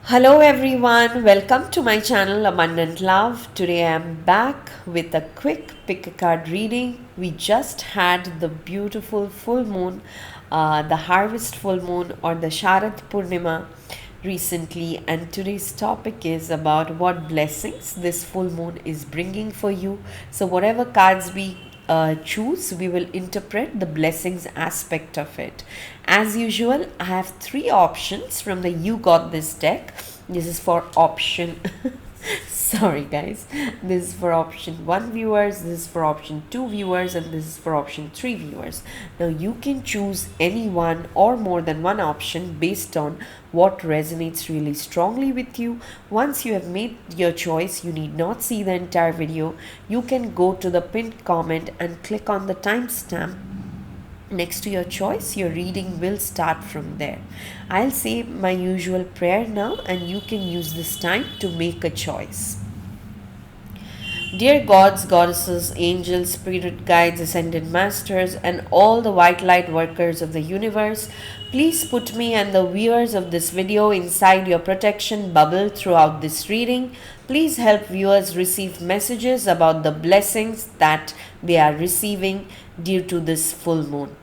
Hello everyone, welcome to my channel Abundant Love. Today I am back with a quick pick a card reading. We just had the beautiful full moon, the harvest full moon or the Sharad Purnima recently, and today's topic is about what blessings this full moon is bringing for you. So whatever cards we choose, we will interpret the blessings aspect of it. As usual, I have three options from the You Got This deck. This is for option sorry guys, this is for option 1 viewers, this is for option 2 viewers, and this is for option 3 viewers. Now you can choose any one or more than one option based on what resonates really strongly with you. Once you have made your choice, you need not see the entire video. You can go to the pinned comment and click on the timestamp next to your choice. Your reading will start from there. I'll say my usual prayer now, and you can use this time to make a choice. Dear gods, goddesses, angels, spirit guides, ascended masters, and all the white light workers of the universe, please put me and the viewers of this video inside your protection bubble throughout this reading. Please help viewers receive messages about the blessings that they are receiving due to this full moon.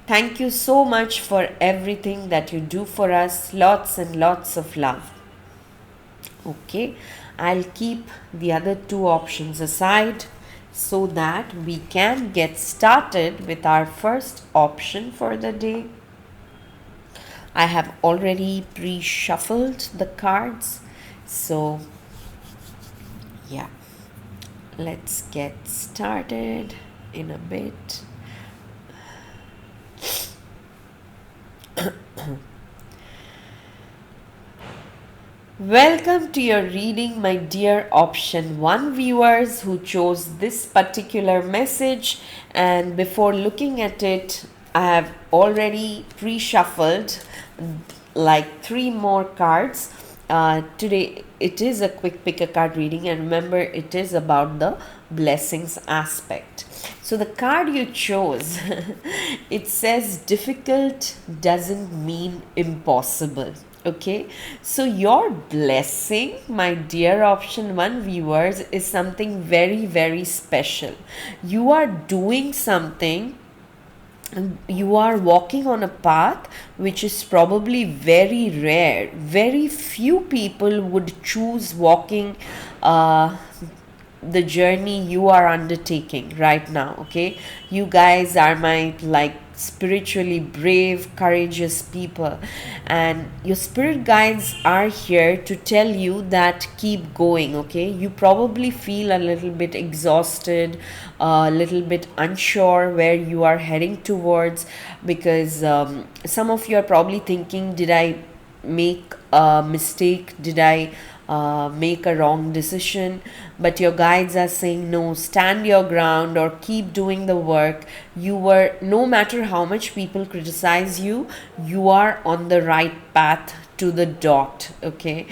Thank you so much for everything that you do for us. Lots and lots of love. Okay, I'll keep the other two options aside so that we can get started with our first option for the day. I have already pre-shuffled the cards, so yeah, let's get started in a bit. Welcome to your reading, my dear option 1 viewers who chose this particular message. And before looking at it, I have already pre-shuffled like 3 more cards. Today it is a quick pick a card reading, and remember, it is about the blessings aspect. So the card you chose, it says difficult doesn't mean impossible. Okay, so your blessing, my dear option 1 viewers, is something very, very special. You are doing something, you are walking on a path which is probably very rare. Very few people would choose walking the journey you are undertaking right now. Okay, you guys are my spiritually brave, courageous people, and your spirit guides are here to tell you that keep going. Okay, you probably feel a little bit exhausted, a little bit unsure where you are heading towards, because some of you are probably thinking, did I make a mistake? Did I make a wrong decision? But your guides are saying, no, stand your ground or keep doing the work. No matter how much people criticize you, you are on the right path to the dot. Okay,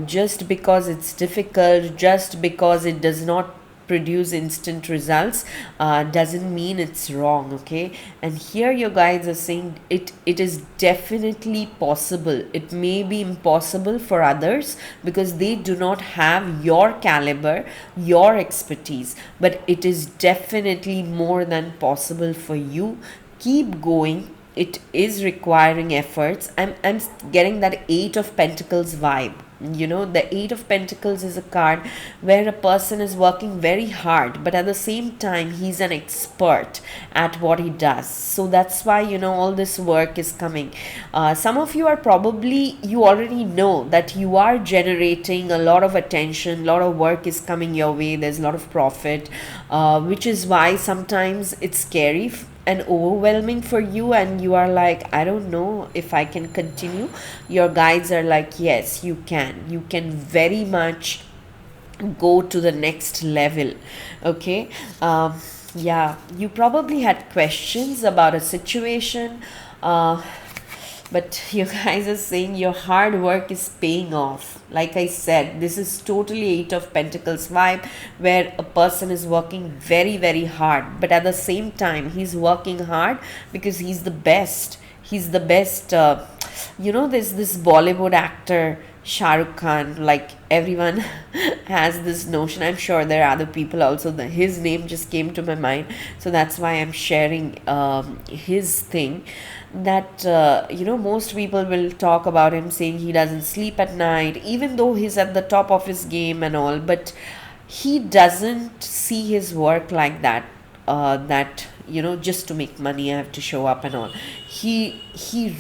just because it's difficult, just because it does not produce instant results, doesn't mean it's wrong. Okay, and here your guides are saying it is definitely possible. It may be impossible for others because they do not have your caliber, your expertise, but it is definitely more than possible for you. Keep going. It is requiring efforts. I'm getting that 8 of Pentacles vibe. You know, the 8 of Pentacles is a card where a person is working very hard, but at the same time he's an expert at what he does. So that's why, you know, all this work is coming. Some of you are probably, you already know that you are generating a lot of attention, a lot of work is coming your way, there's a lot of profit, which is why sometimes it's scary and overwhelming for you, and you are like, I don't know if I can continue. Your guides are like, yes, you can very much go to the next level. Okay, yeah, you probably had questions about a situation, but you guys are saying your hard work is paying off. Like I said, this is totally 8 of Pentacles vibe, where a person is working very, very hard, but at the same time he's working hard because he's the best. there's this Bollywood actor Shah Rukh Khan, like everyone has this notion. I'm sure there are other people also. His name just came to my mind, so that's why I'm sharing his thing. That most people will talk about him saying he doesn't sleep at night, even though he's at the top of his game and all, but he doesn't see his work like that. That just to make money I have to show up and all. He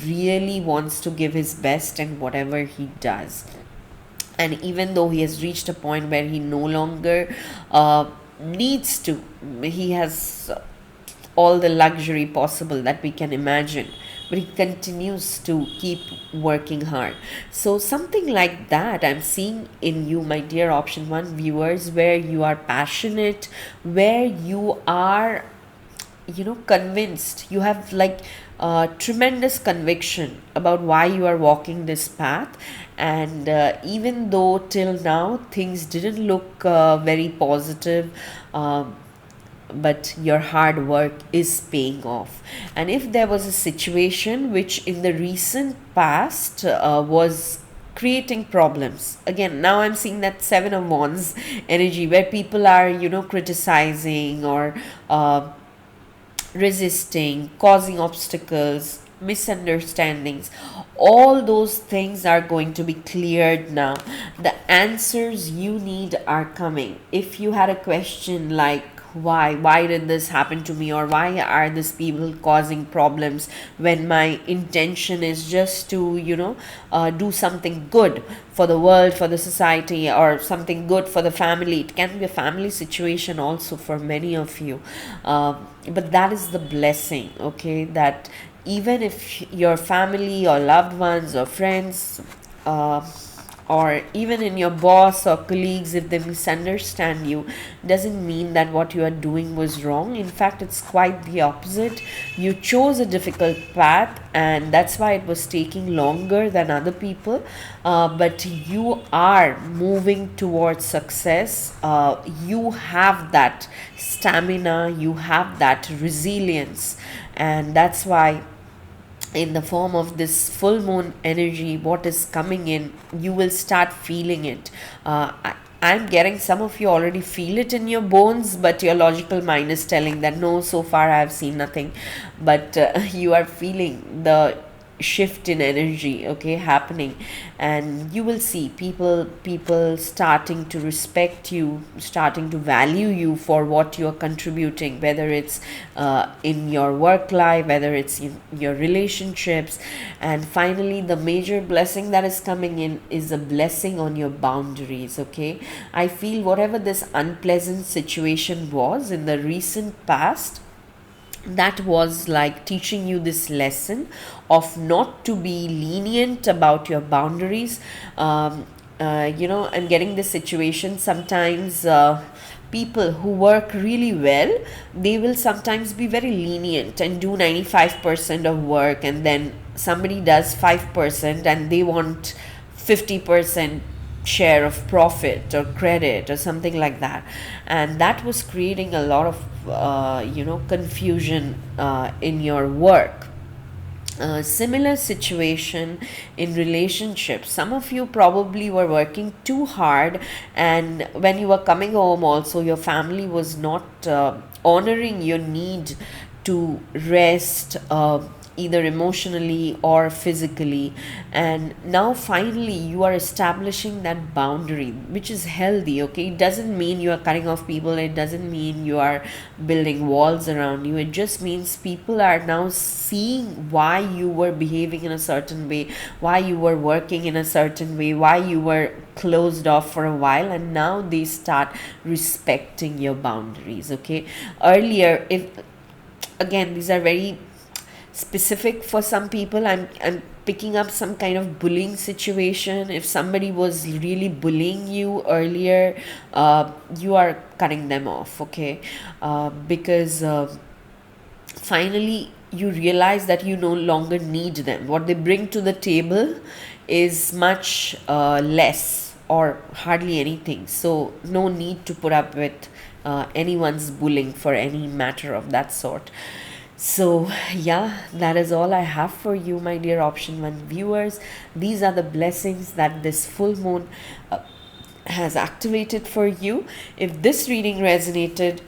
really wants to give his best in whatever he does. And even though he has reached a point where he no longer needs to, he has all the luxury possible that we can imagine, but he continues to keep working hard. So something like that I'm seeing in you, my dear option 1 viewers, where you are passionate, where you are convinced, you have like tremendous conviction about why you are walking this path. And even though till now things didn't look very positive, but your hard work is paying off. And if there was a situation which in the recent past was creating problems, again now I'm seeing that 7 of Wands energy, where people are criticizing or resisting, causing obstacles, misunderstandings, all those things are going to be cleared now. The answers you need are coming. If you had a question like, why did this happen to me, or why are these people causing problems when my intention is just to do something good for the world, for the society, or something good for the family. It can be a family situation also for many of you, but that is the blessing, okay, that even if your family or loved ones or friends, or even in your boss or colleagues, if they misunderstand you, doesn't mean that what you are doing was wrong. In fact, it's quite the opposite. You chose a difficult path, and that's why it was taking longer than other people, but you are moving towards success. You have that stamina, you have that resilience, and that's why in the form of this full moon energy, what is coming in, you will start feeling it. I'm getting some of you already feel it in your bones, but your logical mind is telling that no, so far I have seen nothing. But you are feeling the shift in energy, okay, happening. And you will see people starting to respect you, starting to value you for what you are contributing, whether it's in your work life, whether it's in your relationships. And finally, the major blessing that is coming in is a blessing on your boundaries, okay. I feel whatever this unpleasant situation was in the recent past, that was like teaching you this lesson of not to be lenient about your boundaries. I'm getting this situation sometimes. People who work really well, they will sometimes be very lenient and do 95% of work, and then somebody does 5% and they want 50% share of profit or credit or something like that. And that was creating a lot of confusion in your work. Similar situation in relationships. Some of you probably were working too hard, and when you were coming home also, your family was not honoring your need to rest, either emotionally or physically. And now finally you are establishing that boundary, which is healthy, okay. It doesn't mean you are cutting off people, it doesn't mean you are building walls around you. It just means people are now seeing why you were behaving in a certain way, why you were working in a certain way, why you were closed off for a while, and now they start respecting your boundaries, okay. Earlier, if again, these are very specific for some people, I'm picking up some kind of bullying situation. If somebody was really bullying you earlier, you are cutting them off, okay. Because finally you realize that you no longer need them. What they bring to the table is much less or hardly anything, so no need to put up with anyone's bullying for any matter of that sort. So, yeah, that is all I have for you, my dear option 1 viewers. These are the blessings that this full moon has activated for you. If this reading resonated,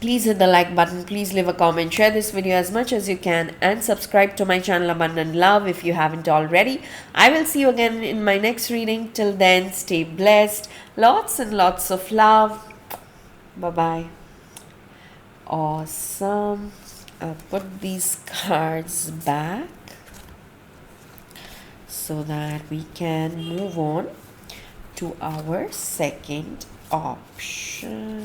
please hit the like button, please leave a comment, share this video as much as you can, and subscribe to my channel Abundant Love if you haven't already. I will see you again in my next reading. Till then, stay blessed. Lots and lots of love. Bye bye. Awesome. I'll put these cards back so that we can move on to our second option.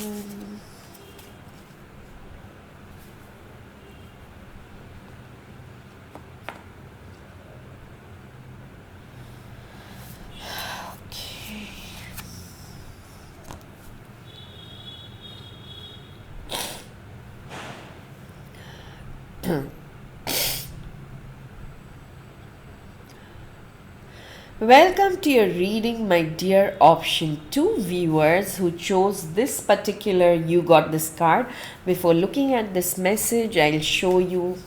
Welcome to your reading, my dear option 2 viewers who chose this particular You Got This card. Before looking at this message, I'll show you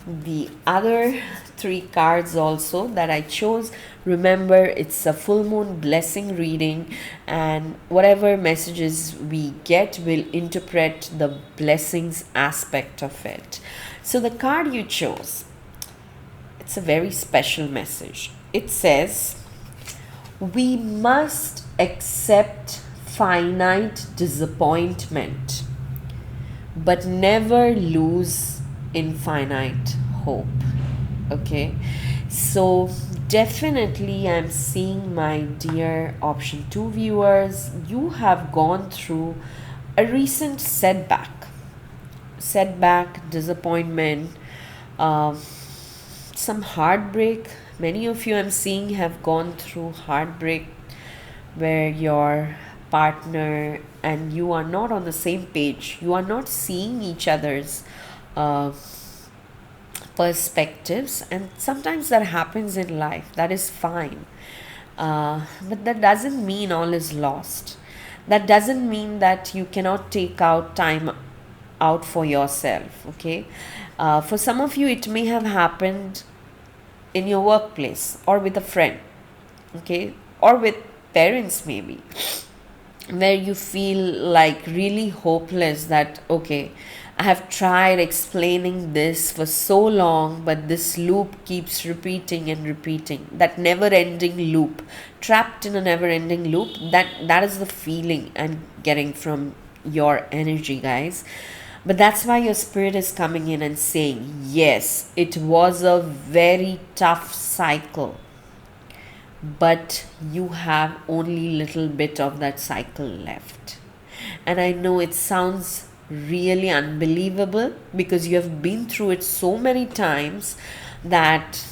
the other 3 cards also that I chose. Remember, it's a full moon blessing reading, and whatever messages we get will interpret the blessings aspect of it. So the card you chose, it's a very special message. It says, we must accept finite disappointment, but never lose infinite hope. Okay, so definitely I'm seeing, my dear option 2 viewers, you have gone through a recent setback, disappointment, some heartbreak. Many of you I'm seeing have gone through heartbreak where your partner and you are not on the same page. You are not seeing each other's perspectives, and sometimes that happens in life. That is fine. But that doesn't mean all is lost. That doesn't mean that you cannot take out time out for yourself. Okay, for some of you it may have happened in your workplace or with a friend, okay, or with parents maybe, where you feel like really hopeless that, okay, I have tried explaining this for so long, but this loop keeps repeating and repeating. That never ending loop, trapped in a never ending loop, that is the feeling I'm getting from your energy, guys. But that's why your spirit is coming in and saying, yes, it was a very tough cycle, but you have only little bit of that cycle left. And I know it sounds really unbelievable because you have been through it so many times that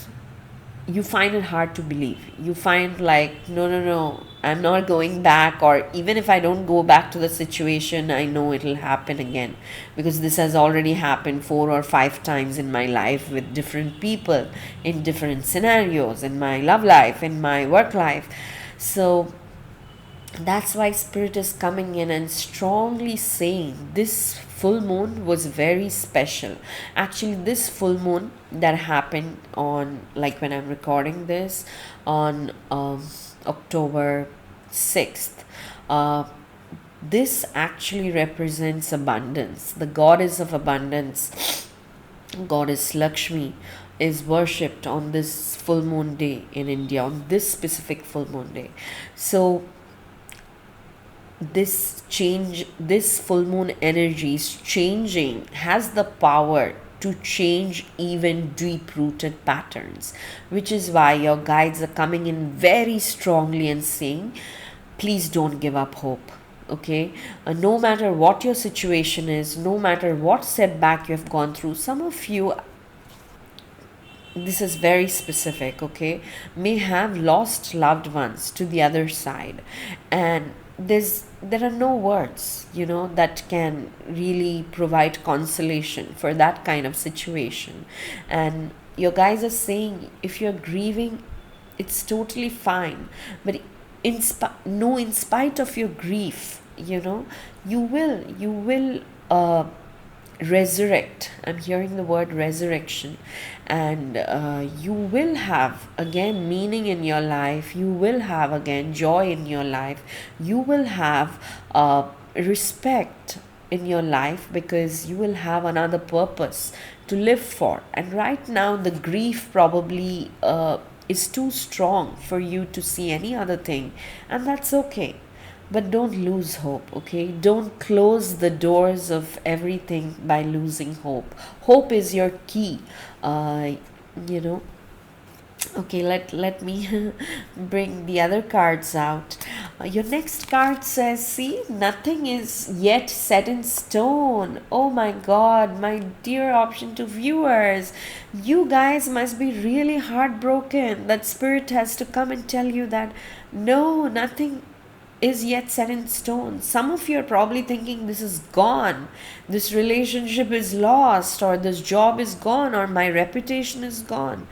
you find it hard to believe. You find like, no, I'm not going back, or even if I don't go back to the situation, I know it'll happen again, because this has already happened 4 or 5 times in my life with different people, in different scenarios, in my love life, in my work life. So that's why spirit is coming in and strongly saying this full moon was very special. Actually, this full moon that happened on, like when I'm recording this, on October 6th, this actually represents abundance. The goddess of abundance, goddess Lakshmi, is worshipped on this full moon day in India, on this specific full moon day. So this change, this full moon energy is changing, has the power to change even deep rooted patterns, which is why your guides are coming in very strongly and saying, please don't give up hope. Okay, no matter what your situation is, no matter what setback you have gone through, some of you, this is very specific, okay, may have lost loved ones to the other side, and there are no words, that can really provide consolation for that kind of situation. And your guys are saying, if you're grieving, it's totally fine, but in spite of your grief, you will resurrect. I'm hearing the word resurrection. And you will have again meaning in your life. You will have again joy in your life. You will have respect in your life, because you will have another purpose to live for. And right now, the grief probably is too strong for you to see any other thing, and that's okay. But don't lose hope, okay? Don't close the doors of everything by losing hope. Hope is your key. Uh, you know, okay, let me bring the other cards out. Your next card says, see, nothing is yet set in stone. Oh my god, my dear option to viewers, you guys must be really heartbroken that spirit has to come and tell you that no, nothing is yet set in stone. Some of you are probably thinking this is gone, this relationship is lost, or this job is gone, or my reputation is gone.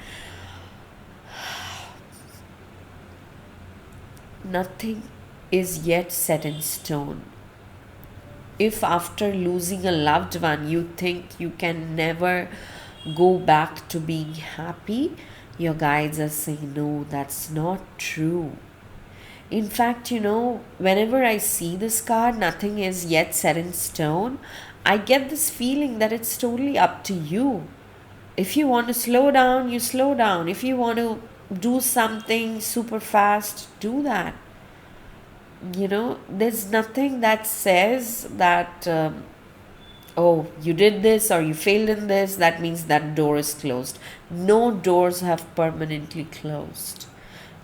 Nothing is yet set in stone. If after losing a loved one you think you can never go back to being happy, your guides are saying no, that's not true. In fact, whenever I see this card, nothing is yet set in stone, I get this feeling that it's totally up to you. If you want to slow down, you slow down. If you want to do something super fast, do that. There's nothing that says that, oh, you did this or you failed in this, that means that door is closed. No doors have permanently closed.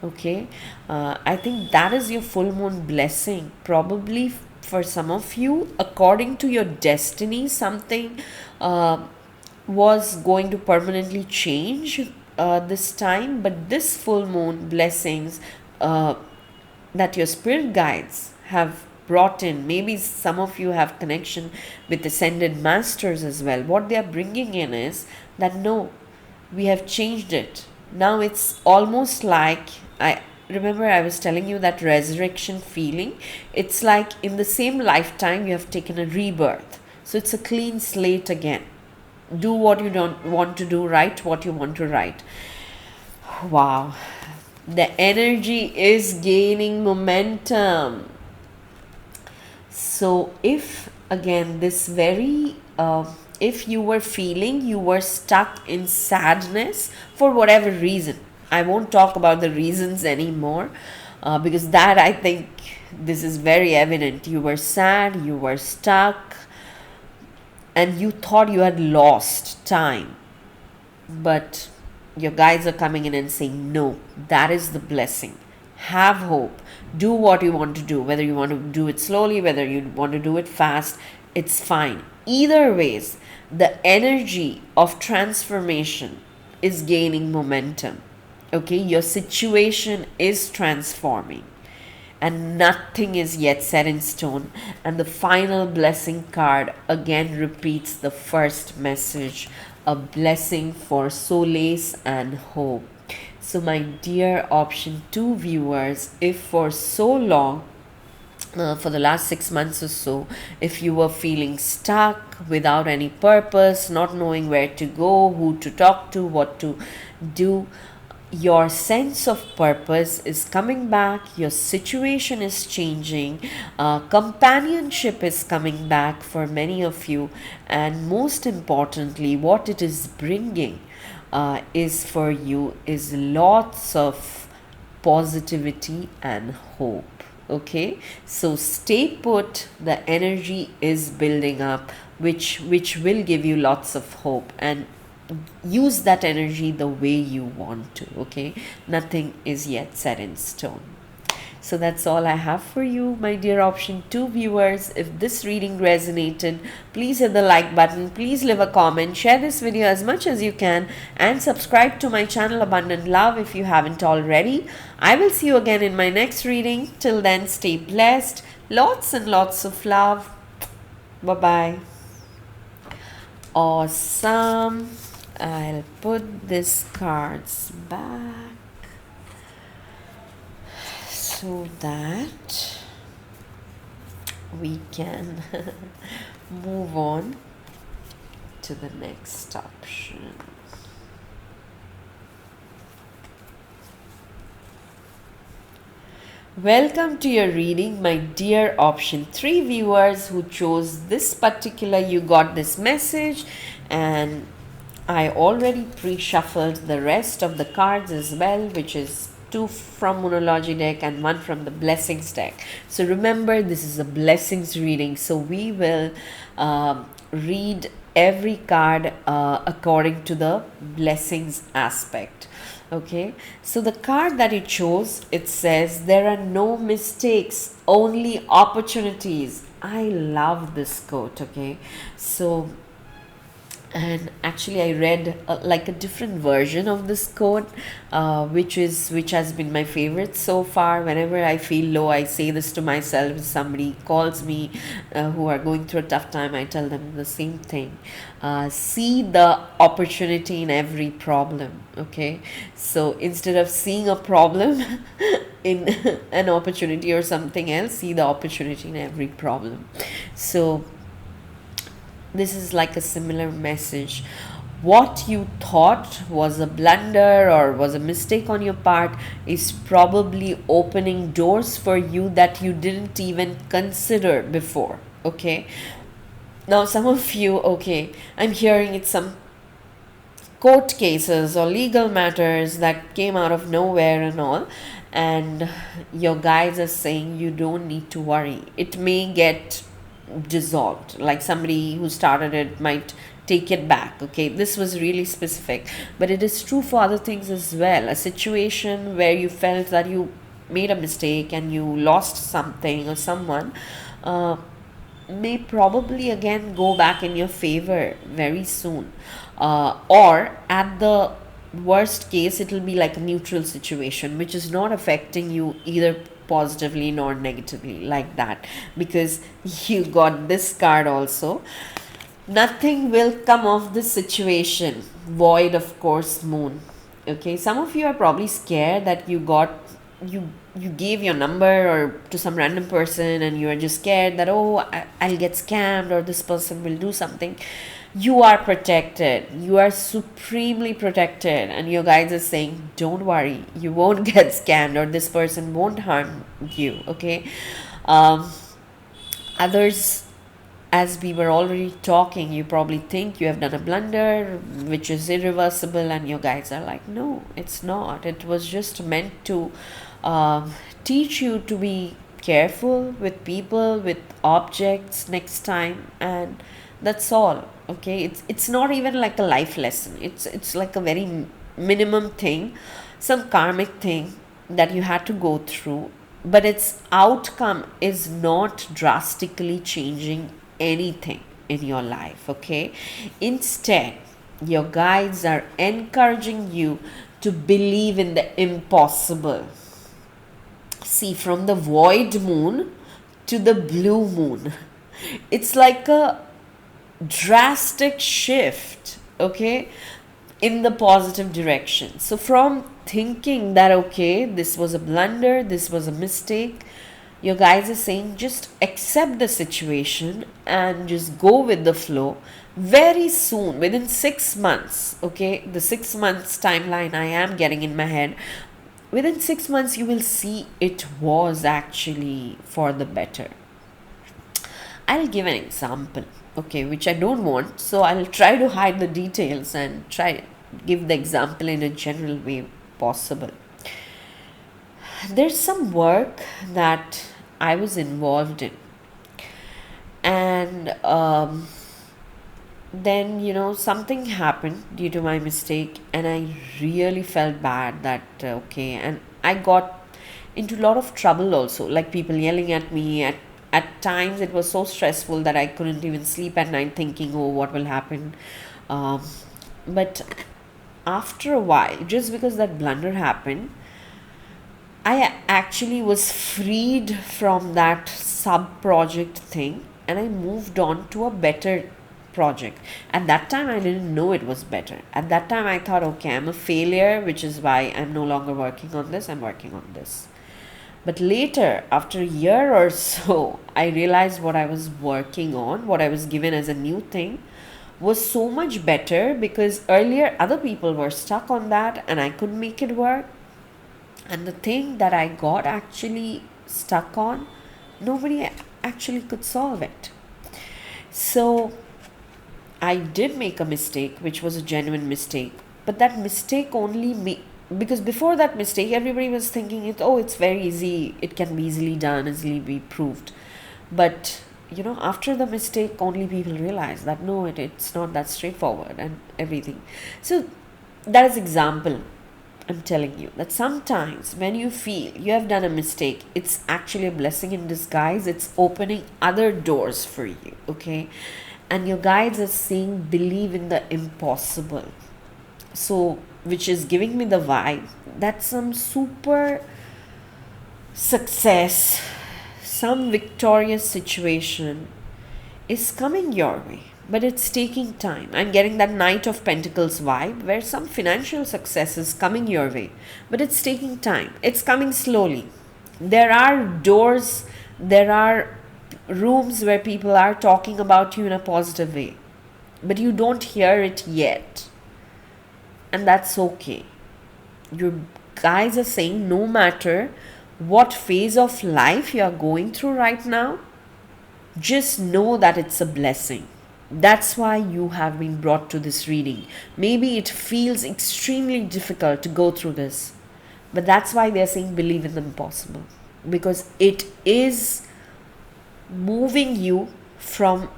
Okay, I think that is your full moon blessing. Probably for some of you, according to your destiny, something was going to permanently change this time, but this full moon blessings that your spirit guides have brought in, maybe some of you have connection with ascended masters as well. What they are bringing in is that no, we have changed it. Now it's almost like, I remember I was telling you that resurrection feeling. It's like in the same lifetime you have taken a rebirth. So it's a clean slate again. Do what you don't want to do, write what you want to write. Wow. The energy is gaining momentum. So if again this very if you were feeling you were stuck in sadness for whatever reason, I won't talk about the reasons anymore, because that, I think this is very evident. You were sad, you were stuck, and you thought you had lost time. But your guides are coming in and saying, no, that is the blessing. Have hope. Do what you want to do. Whether you want to do it slowly, whether you want to do it fast, it's fine. Either ways, the energy of transformation is gaining momentum. Okay, your situation is transforming, and nothing is yet set in stone. And the final blessing card again repeats the first message, a blessing for solace and hope. So my dear option 2 viewers, if for so long, for the last 6 months or so, if you were feeling stuck without any purpose, not knowing where to go, who to talk to, what to do, your sense of purpose is coming back, your situation is changing, companionship is coming back for many of you, and most importantly, what it is bringing is for you is lots of positivity and hope. Okay, so stay put, the energy is building up, which will give you lots of hope, and use that energy the way you want to. Okay, nothing is yet set in stone. So that's all I have for you, my dear option 2 viewers. If this reading resonated, please hit the like button, please leave a comment, share this video as much as you can, and subscribe to my channel Abundant Love if you haven't already. I will see you again in my next reading. Till then, stay blessed, lots and lots of love. Bye bye. Awesome. I'll put these cards back so that we can move on to the next option. Welcome to your reading, my dear option 3 viewers who chose this particular. You got this message, and I already pre-shuffled the rest of the cards as well, which is 2 from Moonology deck and 1 from the Blessings deck. So remember, this is a Blessings reading, so we will read every card according to the Blessings aspect. Okay, so the card that you chose, it says there are no mistakes, only opportunities. I love this quote. Okay, so, and actually I read like a different version of this quote, which has been my favorite so far. Whenever I feel low, I say this to myself. If somebody calls me who are going through a tough time, I tell them the same thing. See the opportunity in every problem. Okay, so instead of seeing a problem in an opportunity or something else, see the opportunity in every problem. So this is like a similar message. What you thought was a blunder or was a mistake on your part is probably opening doors for you that you didn't even consider before. Okay, now some of you, okay, I'm hearing it's some court cases or legal matters that came out of nowhere and all, and your guides are saying you don't need to worry, it may get dissolved. Like somebody who started it might take it back. Okay, this was really specific, but it is true for other things as well. A situation where you felt that you made a mistake and you lost something or someone may probably again go back in your favor very soon, or at the worst case it will be like a neutral situation which is not affecting you either positively nor negatively, like that, because you got this card also. Nothing will come of this situation, void of course moon. Okay, some of you are probably scared that you gave your number or to some random person and you are just scared that, oh, I'll get scammed or this person will do something. You are protected, you are supremely protected, and your guides are saying don't worry, you won't get scammed or this person won't harm you. Okay, others, as we were already talking, you probably think you have done a blunder which is irreversible, and your guides are like, no, it's not, it was just meant to teach you to be careful with people, with objects next time, and that's all. Okay, it's not even like a life lesson, it's like a very minimum thing, some karmic thing that you had to go through, but its outcome is not drastically changing anything in your life. Okay, instead your guides are encouraging you to believe in the impossible. See, from the void moon to the blue moon, it's like a drastic shift. Okay, in the positive direction. So from thinking that, okay, this was a blunder, this was a mistake, your guys are saying just accept the situation and just go with the flow. Very soon, within 6 months, okay, the 6 months timeline I am getting in my head, within 6 months you will see it was actually for the better. I'll give an example, okay, which I don't want, so I'll try to hide the details and try give the example in a general way possible. There's some work that I was involved in, and then something happened due to my mistake, and I really felt bad that okay, and I got into a lot of trouble also, like people yelling at me. At times it was so stressful that I couldn't even sleep at night thinking, oh, what will happen. But after a while, just because that blunder happened, I actually was freed from that sub project thing and I moved on to a better project. At that time, I didn't know it was better. At that time, I thought, okay, I'm a failure, which is why I'm no longer working on this, I'm working on this. But later, after a year or so, I realized what I was working on, what I was given as a new thing, was so much better, because earlier other people were stuck on that and I couldn't make it work. And the thing that I got actually stuck on, nobody actually could solve it. So I did make a mistake, which was a genuine mistake. But that mistake only because before that mistake, everybody was thinking it's very easy, it can be easily done, easily be proved. But after the mistake, only people realize that no, it's not that straightforward and everything. So that is example. I'm telling you that sometimes when you feel you have done a mistake, it's actually a blessing in disguise. It's opening other doors for you, okay? And your guides are saying, believe in the impossible. So, which is giving me the vibe that some super success, some victorious situation is coming your way, but it's taking time. I'm getting that Knight of Pentacles vibe where some financial success is coming your way, but it's taking time. It's coming slowly. There are doors, there are rooms where people are talking about you in a positive way, but you don't hear it yet. And that's okay. Your guys are saying no matter what phase of life you are going through right now, just know that it's a blessing. That's why you have been brought to this reading. Maybe it feels extremely difficult to go through this, but that's why they're saying believe in the impossible, because it is moving you from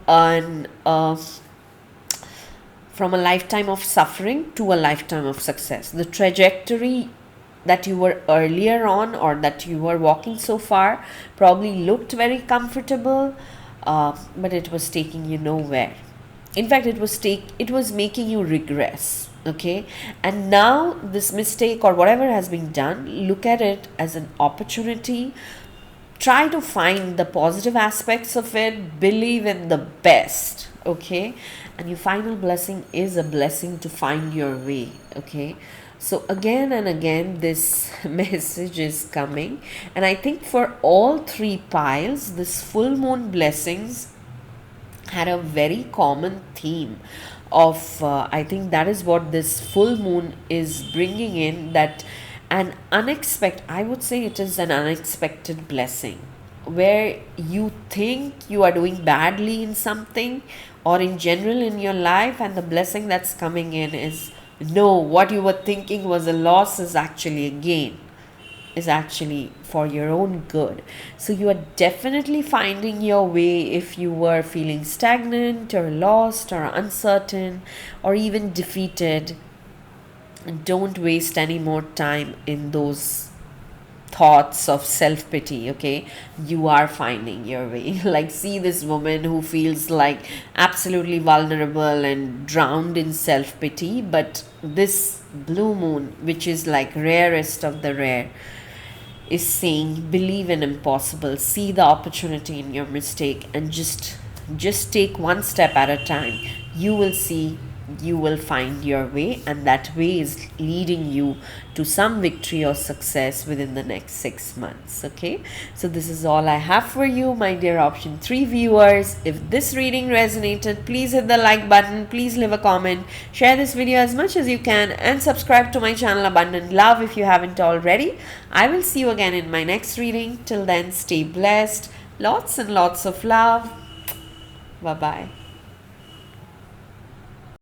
from a lifetime of suffering to a lifetime of success. The trajectory that you were earlier on, or that you were walking so far, probably looked very comfortable, but it was taking you nowhere. In fact, it was making you regress. Okay, and now this mistake or whatever has been done, look at it as an opportunity. Try to find the positive aspects of it. Believe in the best. Okay, and your final blessing is a blessing to find your way. Okay, so again and again this message is coming, and I think for all three piles, this full moon blessings had a very common theme of I think that is what this full moon is bringing in, that an unexpected, I would say it is an unexpected blessing, where you think you are doing badly in something or in general in your life, and the blessing that's coming in is, no, what you were thinking was a loss is actually a gain, is actually for your own good. So you are definitely finding your way. If you were feeling stagnant or lost or uncertain or even defeated, don't waste any more time in those thoughts of self-pity. Okay, you are finding your way. Like, see this woman who feels like absolutely vulnerable and drowned in self-pity, but this blue moon, which is like rarest of the rare, is saying believe in impossible, see the opportunity in your mistake, and just take one step at a time. You will see, you will find your way, and that way is leading you to some victory or success within the next 6 months. Okay, so this is all I have for you, my dear option 3 viewers. If this reading resonated, please hit the like button, please leave a comment, share this video as much as you can, and subscribe to my channel Abundant Love if you haven't already. I will see you again in my next reading. Till then, stay blessed, lots and lots of love. Bye bye.